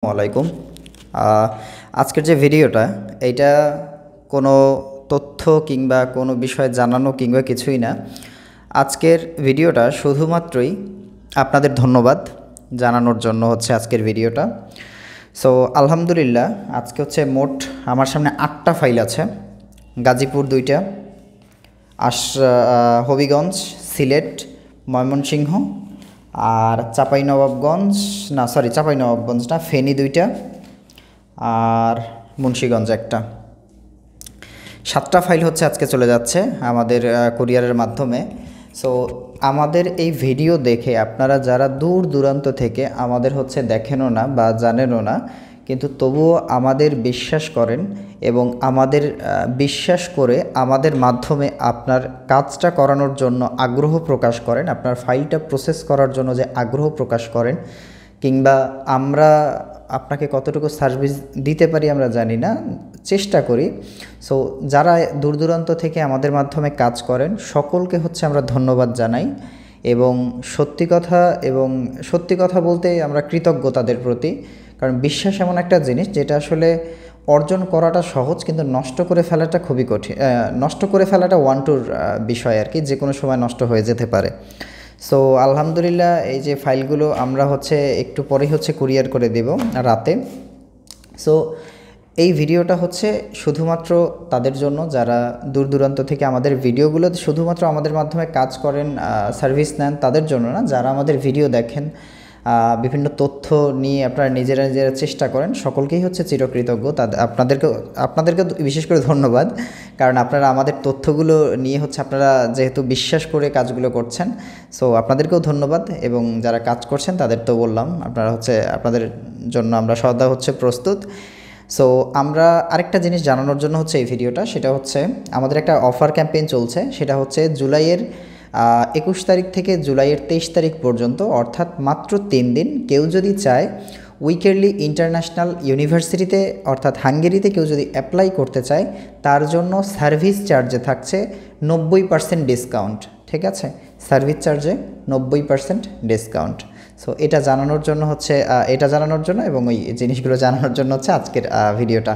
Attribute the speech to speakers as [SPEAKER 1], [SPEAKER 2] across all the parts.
[SPEAKER 1] আলাইকুম। আজকের যে ভিডিওটা এইটা কোনো তথ্য কিংবা কোনো বিষয় জানানো কিংবা কিছুই না। আজকের ভিডিওটা শুধুমাত্রই আপনাদের ধন্যবাদ জানানোর জন্য হচ্ছে আজকের ভিডিওটা। সো আলহামদুলিল্লাহ আজকে হচ্ছে মোট আমার সামনে 8টা ফাইল আছে। গাজীপুর 2টা, হবিগঞ্জ, সিলেট, ময়মনসিংহ আর চাঁপাইনবাবগঞ্জ না, ফেনী 2টা আর মুন্সিগঞ্জ 1টা। 7টা ফাইল হচ্ছে আজকে চলে যাচ্ছে আমাদের কুরিয়ারের মাধ্যমে। সো আমাদের এই ভিডিও দেখে আপনারা যারা দূর দূরান্ত থেকে আমাদের হচ্ছে দেখেনও না বা জানেনও না, কিন্তু তবুও আমাদের বিশ্বাস করেন এবং আমাদের বিশ্বাস করে আমাদের মাধ্যমে আপনার কাজটা করানোর জন্য আগ্রহ প্রকাশ করেন, আপনার ফাইলটা প্রসেস করার জন্য যে আগ্রহ প্রকাশ করেন, কিংবা আমরা আপনাকে কতটুকু সার্ভিস দিতে পারি আমরা জানি না, চেষ্টা করি। সো যারা দূর দূরান্ত থেকে আমাদের মাধ্যমে কাজ করেন সকলকে হচ্ছে আমরা ধন্যবাদ জানাই এবং সত্যি কথা বলতে আমরা কৃতজ্ঞ তাদের প্রতি। কারণ বিশ্বাস এমন একটা জিনিস যেটা আসলে অর্জন করাটা সহজ, কিন্তু নষ্ট করে ফেলাটা খুবই কঠিন। নষ্ট করে ফেলাটা ওয়ান টুর বিষয় আর কি, যে কোনো সময় নষ্ট হয়ে যেতে পারে। সো আলহামদুলিল্লাহ এই যে ফাইলগুলো আমরা হচ্ছে একটু পরেই হচ্ছে কুরিয়ার করে দেব রাতে। সো এই ভিডিওটা হচ্ছে শুধুমাত্র তাদের জন্য যারা দূর দূরান্ত থেকে আমাদের ভিডিওগুলো শুধুমাত্র আমাদের মাধ্যমে কাজ করেন, সার্ভিস নেন, তাদের জন্য না। যারা আমাদের ভিডিও দেখেন, বিভিন্ন তথ্য নিয়ে আপনারা নিজেরা চেষ্টা করেন, সকলকেই হচ্ছে চিরকৃতজ্ঞ। আপনাদেরকে বিশেষ করে ধন্যবাদ, কারণ আপনারা আমাদের তথ্যগুলো নিয়ে হচ্ছে আপনারা যেহেতু বিশ্বাস করে কাজগুলো করছেন। সো আপনাদেরকেও ধন্যবাদ এবং যারা কাজ করছেন তাদের তো বললাম, আপনারা হচ্ছে আপনাদের জন্য আমরা সদা হচ্ছে প্রস্তুত। সো আমরা আরেকটা জিনিস জানানোর জন্য হচ্ছে এই ভিডিওটা, সেটা হচ্ছে আমাদের একটা অফার ক্যাম্পেইন চলছে। সেটা হচ্ছে জুলাইয়ের 21 তারিখ থেকে জুলাইয়ের 23 তারিখ পর্যন্ত, অর্থাৎ মাত্র 3 দিন। কেউ যদি চায় উইকেরলি ইন্টারন্যাশনাল ইউনিভার্সিটিতে অর্থাৎ হাঙ্গেরিতে কেউ যদি অ্যাপ্লাই করতে চায়, তার জন্য সার্ভিস চার্জে থাকছে 90% ডিসকাউন্ট। ঠিক আছে, সার্ভিস চার্জে 90% ডিসকাউন্ট। সো এটা জানানোর জন্য এবং ওই জিনিসগুলো জানানোর জন্য হচ্ছে আজকের ভিডিওটা।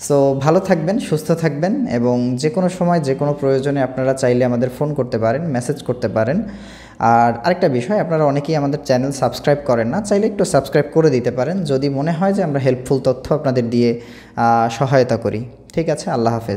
[SPEAKER 1] সো ভালো থাকবেন, সুস্থ থাকবেন এবং যে কোনো সময় যে কোনো প্রয়োজনে আপনারা চাইলে আমাদের ফোন করতে পারেন, মেসেজ করতে পারেন। আর আরেকটা বিষয়, আপনারা অনেকেই আমাদের চ্যানেল সাবস্ক্রাইব করেন না, চাইলে একটু সাবস্ক্রাইব করে দিতে পারেন যদি মনে হয় যে আমরা হেল্পফুল তথ্য আপনাদের দিয়ে সহায়তা করি। ঠিক আছে, আল্লাহ হাফেজ।